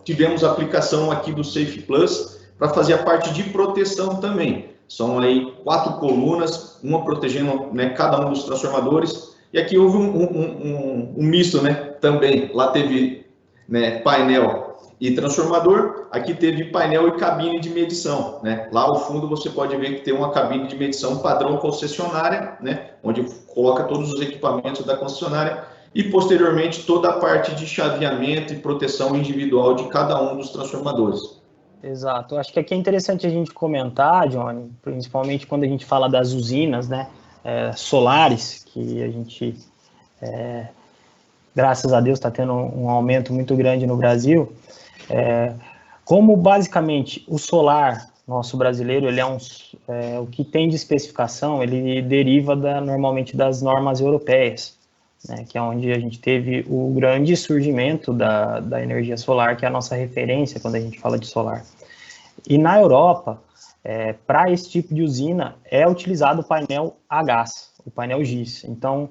tivemos a aplicação aqui do Safe Plus para fazer a parte de proteção também. São aí 4 colunas, uma protegendo, né, cada um dos transformadores. E aqui houve um misto, né? Também lá teve, né, painel e transformador, aqui teve painel e cabine de medição, né? Lá ao fundo você pode ver que tem uma cabine de medição padrão concessionária, né? Onde coloca todos os equipamentos da concessionária e posteriormente toda a parte de chaveamento e proteção individual de cada um dos transformadores. Exato. Acho que aqui é interessante a gente comentar, Johnny, principalmente quando a gente fala das usinas, né, solares, que a gente, graças a Deus, está tendo um aumento muito grande no Brasil. Como basicamente o solar, nosso brasileiro, ele o que tem de especificação, ele deriva normalmente das normas europeias, né, que é onde a gente teve o grande surgimento da energia solar, que é a nossa referência quando a gente fala de solar. E na Europa, para esse tipo de usina, é utilizado o painel a gás, o painel GIS. Então,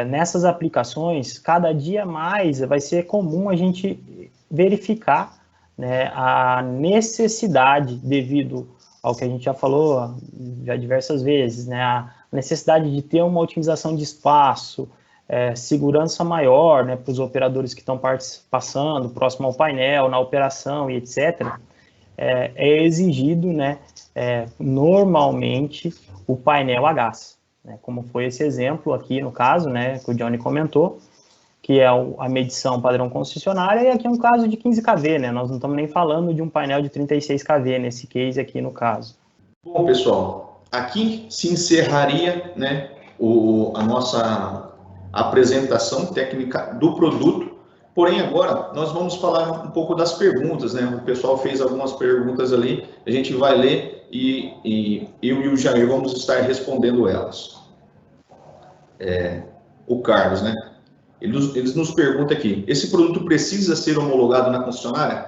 nessas aplicações, cada dia mais vai ser comum a gente verificar, né, a necessidade, devido ao que a gente já falou já diversas vezes, né, a necessidade de ter uma otimização de espaço, segurança maior, né, para os operadores que estão passando próximo ao painel, na operação e etc., é exigido, né, normalmente o painel a gás, né, como foi esse exemplo aqui no caso, né, que o Johnny comentou, que é a medição padrão concessionária, e aqui é um caso de 15 kV, né, nós não estamos nem falando de um painel de 36 kV nesse case aqui no caso. Bom, pessoal, aqui se encerraria, né, a nossa apresentação técnica do produto. Porém, agora nós vamos falar um pouco das perguntas, né? O pessoal fez algumas perguntas ali, a gente vai ler e eu e o Jair vamos estar respondendo elas. O Carlos, né? Eles nos perguntam aqui, esse produto precisa ser homologado na concessionária?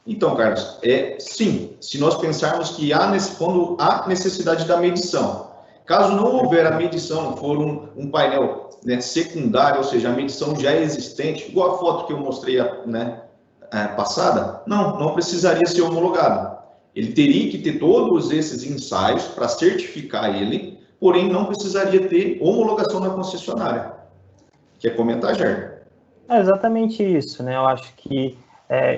Então, Carlos, sim, se nós pensarmos que quando há necessidade da medição. Caso não houver a medição, for um painel, né, secundário, ou seja, a medição já é existente, igual a foto que eu mostrei, né, passada, não precisaria ser homologado. Ele teria que ter todos esses ensaios para certificar ele, porém não precisaria ter homologação na concessionária. Quer comentar, Jair? É exatamente isso, né? Eu acho que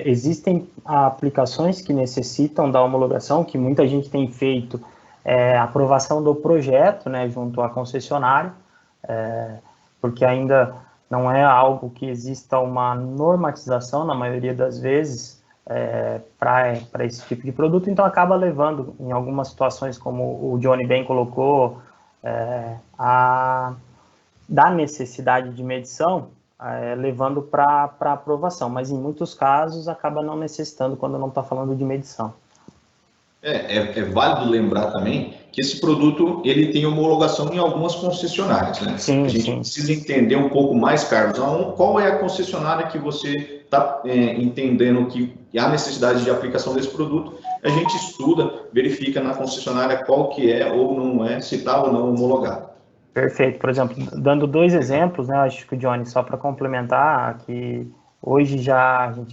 existem aplicações que necessitam da homologação, que muita gente tem feito a aprovação do projeto, né, junto à concessionária, porque ainda não é algo que exista uma normatização, na maioria das vezes, para esse tipo de produto, então acaba levando, em algumas situações, como o Johnny bem colocou, da necessidade de medição, levando para aprovação, mas em muitos casos acaba não necessitando quando não está falando de medição. É válido lembrar também que esse produto ele tem homologação em algumas concessionárias, né? Sim, a gente precisa entender um pouco mais, Carlos, qual é a concessionária que você está entendendo que há necessidade de aplicação desse produto. A gente estuda, verifica na concessionária qual que é ou não é, se está ou não homologado. Perfeito. Por exemplo, dando 2 exemplos, né, acho que o Johnny, só para complementar, que hoje a gente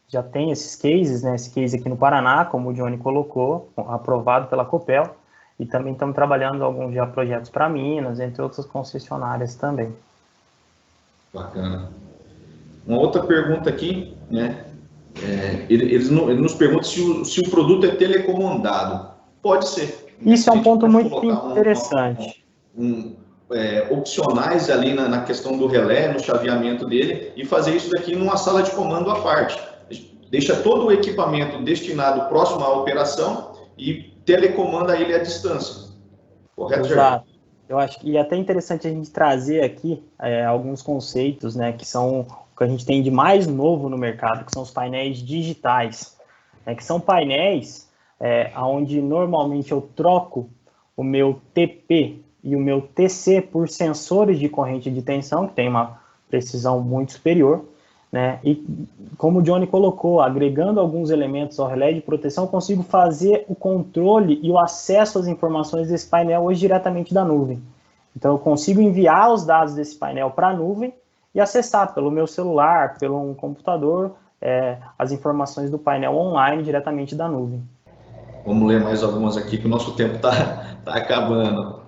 já tem esses cases, né, esse case aqui no Paraná, como o Johnny colocou, aprovado pela Copel, e também estamos trabalhando alguns já projetos para Minas, entre outras concessionárias também. Bacana. Uma outra pergunta aqui, né, eles nos perguntam se o produto é telecomandado. Pode ser. Isso é um ponto muito interessante. Opcionais ali na questão do relé, no chaveamento dele, e fazer isso daqui numa sala de comando à parte. Deixa todo o equipamento destinado próximo à operação e telecomanda ele à distância. Correto, Jair? Eu acho que é até interessante a gente trazer aqui alguns conceitos, né, que são o que a gente tem de mais novo no mercado, que são os painéis digitais, né, que são painéis onde normalmente eu troco o meu TP e o meu TC por sensores de corrente de tensão, que tem uma precisão muito superior, né? E como o Johnny colocou, agregando alguns elementos ao relé de proteção, eu consigo fazer o controle e o acesso às informações desse painel hoje diretamente da nuvem. Então eu consigo enviar os dados desse painel para a nuvem e acessar pelo meu celular, pelo computador, as informações do painel online diretamente da nuvem. Vamos ler mais algumas aqui, que o nosso tempo está acabando.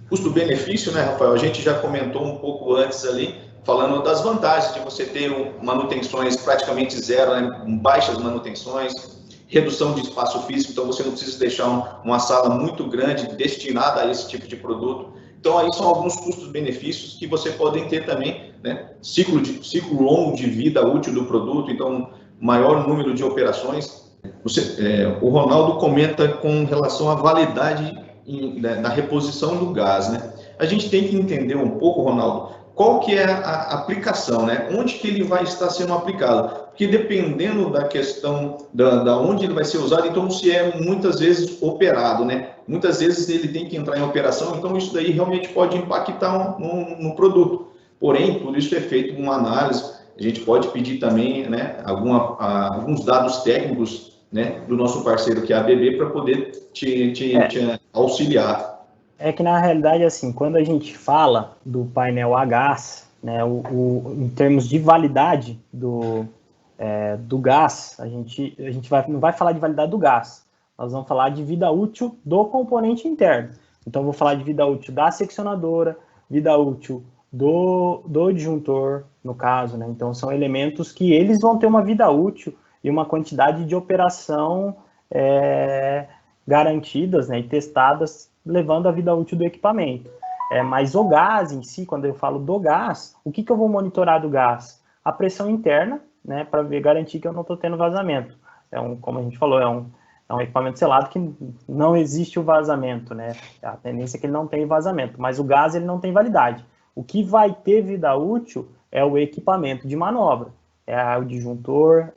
Custo-benefício, né, Rafael? A gente já comentou um pouco antes ali, falando das vantagens de você ter manutenções praticamente zero, né, baixas manutenções, redução de espaço físico, então você não precisa deixar uma sala muito grande destinada a esse tipo de produto. Então, aí são alguns custos-benefícios que você pode ter também, né? Ciclo longo de vida útil do produto, então, maior número de operações. O Ronaldo comenta com relação à validade na reposição do gás, né? A gente tem que entender um pouco, Ronaldo, qual que é a aplicação, né? Onde que ele vai estar sendo aplicado? porque dependendo da questão da onde ele vai ser usado, então se é muitas vezes operado, né? Muitas vezes ele tem que entrar em operação, então isso daí realmente pode impactar no produto. Porém, tudo isso é feito com uma análise. A gente pode pedir também, né, alguns dados técnicos, né, do nosso parceiro que é a ABB para poder te auxiliar. É que na realidade, assim, quando a gente fala do painel a gás, né, em termos de validade do gás, a gente não vai falar de validade do gás, nós vamos falar de vida útil do componente interno. Então, eu vou falar de vida útil da seccionadora, vida útil do disjuntor, no caso, né? Então, são elementos que eles vão ter uma vida útil e uma quantidade de operação garantidas, né, e testadas, levando a vida útil do equipamento. Mas o gás em si, quando eu falo do gás, o que eu vou monitorar do gás? A pressão interna, né, para garantir que eu não estou tendo vazamento. Como a gente falou, é um equipamento selado que não existe o vazamento, né? A tendência é que ele não tem vazamento, mas o gás ele não tem validade. O que vai ter vida útil é o equipamento de manobra, é o disjuntor,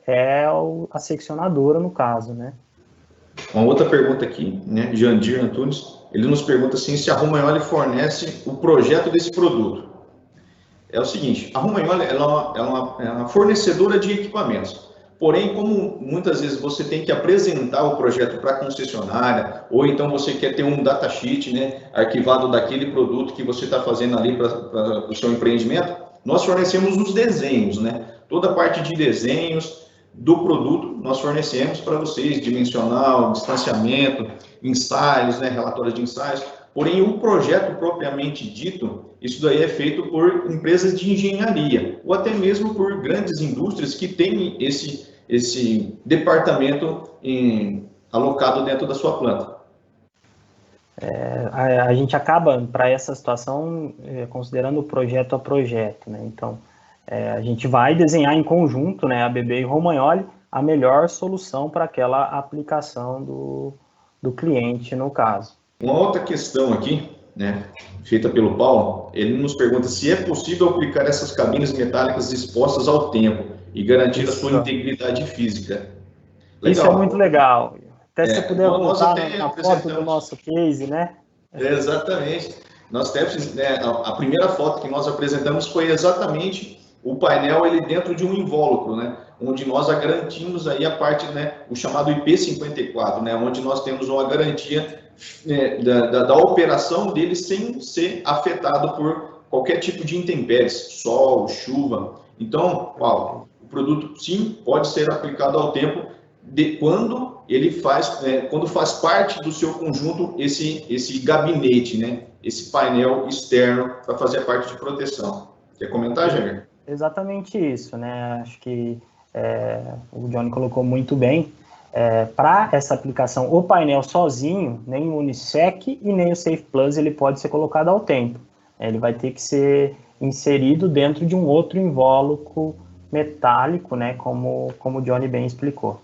a seccionadora, no caso, né? Uma outra pergunta aqui, né, Jandir Antunes, ele nos pergunta assim, se a Romagnoli fornece o projeto desse produto. É o seguinte, a Romagnoli é uma fornecedora de equipamentos, porém, como muitas vezes você tem que apresentar o projeto para a concessionária, ou então você quer ter um datasheet, né, arquivado daquele produto que você está fazendo ali para o seu empreendimento, nós fornecemos os desenhos, né, toda a parte de desenhos do produto nós fornecemos para vocês, dimensional, distanciamento, ensaios, né, relatórios de ensaios. Porém, o projeto propriamente dito, isso daí é feito por empresas de engenharia, ou até mesmo por grandes indústrias que têm esse departamento alocado dentro da sua planta. A gente acaba, para essa situação, considerando o projeto a projeto, né? Então, a gente vai desenhar em conjunto, né, a ABB e Romagnoli, a melhor solução para aquela aplicação do cliente, no caso. Uma outra questão aqui, né, feita pelo Paulo, ele nos pergunta se é possível aplicar essas cabines metálicas expostas ao tempo e garantir a sua integridade física. Legal. Isso é muito legal. Até se você puder voltar na foto do nosso case, né? Exatamente. Nós temos, né, a primeira foto que nós apresentamos foi exatamente o painel ele dentro de um invólucro, né, onde nós garantimos aí a parte, né, o chamado IP54, né, onde nós temos uma garantia da operação dele sem ser afetado por qualquer tipo de intempéries, sol, chuva. Então, Paulo, o produto sim pode ser aplicado ao tempo quando ele quando faz parte do seu conjunto esse gabinete, né, esse painel externo para fazer a parte de proteção. Quer comentar, Jair? Exatamente isso, né? Acho que o Johnny colocou muito bem. Para essa aplicação, o painel sozinho, nem o Unisec e nem o Safe Plus ele pode ser colocado ao tempo. Ele vai ter que ser inserido dentro de um outro invólucro metálico, né? Como o Johnny bem explicou.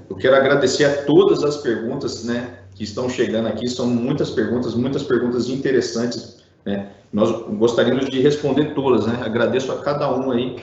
Eu quero agradecer a todas as perguntas, né, que estão chegando aqui. São muitas perguntas interessantes, né? Nós gostaríamos de responder todas, né? Agradeço a cada um aí.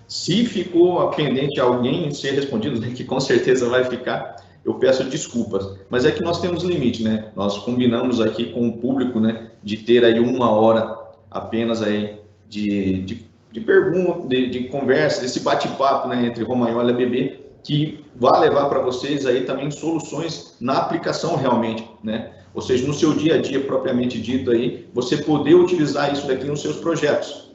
Se ficou pendente alguém ser respondido, né, que com certeza vai ficar, eu peço desculpas. Mas é que nós temos limite, né? Nós combinamos aqui com o público, né, de ter aí 1 hora apenas aí de pergunta, de conversa, desse bate-papo, né, entre Romagnoli e ABB, que vai levar para vocês aí também soluções na aplicação realmente, né? Ou seja, no seu dia a dia propriamente dito aí, você poder utilizar isso daqui nos seus projetos.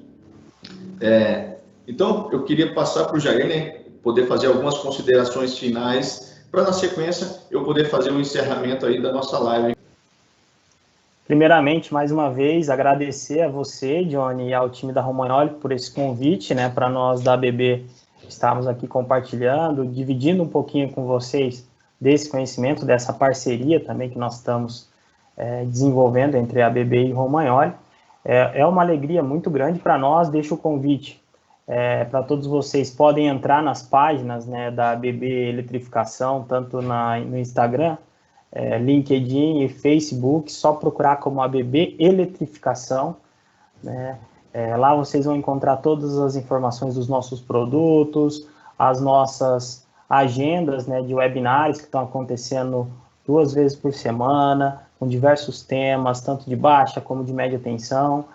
Então, eu queria passar para o Jair, né, poder fazer algumas considerações finais, para na sequência eu poder fazer o encerramento aí da nossa live. Primeiramente, mais uma vez, agradecer a você, Johnny, e ao time da Romagnoli por esse convite, né, para nós da ABB estarmos aqui compartilhando, dividindo um pouquinho com vocês desse conhecimento, dessa parceria também que nós estamos desenvolvendo entre a ABB e Romagnoli. É uma alegria muito grande para nós. Deixo o convite para todos vocês. Podem entrar nas páginas, né, da ABB Eletrificação, tanto no Instagram, LinkedIn e Facebook, só procurar como ABB Eletrificação, né? Lá vocês vão encontrar todas as informações dos nossos produtos, as nossas agendas, né, de webinários que estão acontecendo 2 vezes por semana, com diversos temas, tanto de baixa como de média tensão.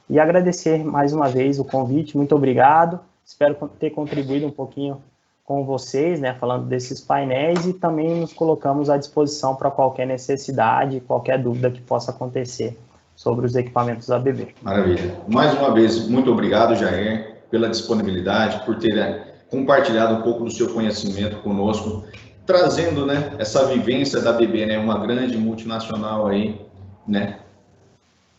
E agradecer mais uma vez o convite, muito obrigado. Espero ter contribuído um pouquinho com vocês, né, falando desses painéis, e também nos colocamos à disposição para qualquer necessidade, qualquer dúvida que possa acontecer sobre os equipamentos ABB. Maravilha. Mais uma vez, muito obrigado, Jair, pela disponibilidade, por ter compartilhado um pouco do seu conhecimento conosco, trazendo, né, essa vivência da ABB, né, uma grande multinacional aí, né,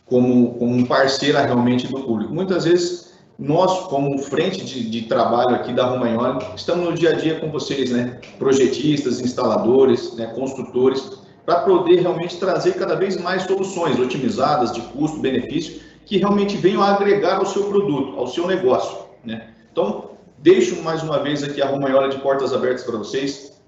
como um parceira realmente do público. Muitas vezes, nós, como frente de trabalho aqui da Romagnoli, estamos no dia a dia com vocês, né, projetistas, instaladores, né, construtores, para poder realmente trazer cada vez mais soluções otimizadas de custo-benefício que realmente venham a agregar ao seu produto, ao seu negócio, né? Então, deixo mais uma vez aqui a Romagnoli de portas abertas para vocês.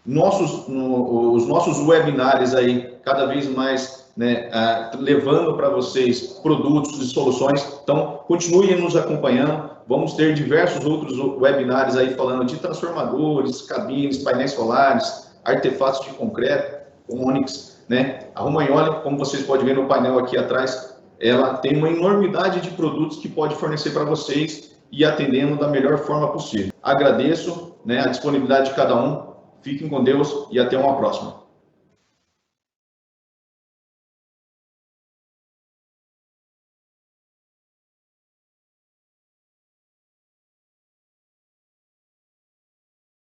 Os nossos webinários aí, cada vez mais, né, levando para vocês produtos e soluções. Então, continuem nos acompanhando. Vamos ter diversos outros webinários aí falando de transformadores, cabines, painéis solares, artefatos de concreto, Onix, né? A Romagnoli, como vocês podem ver no painel aqui atrás, ela tem uma enormidade de produtos que pode fornecer para vocês e atendendo da melhor forma possível. Agradeço, né, a disponibilidade de cada um. Fiquem com Deus e até uma próxima.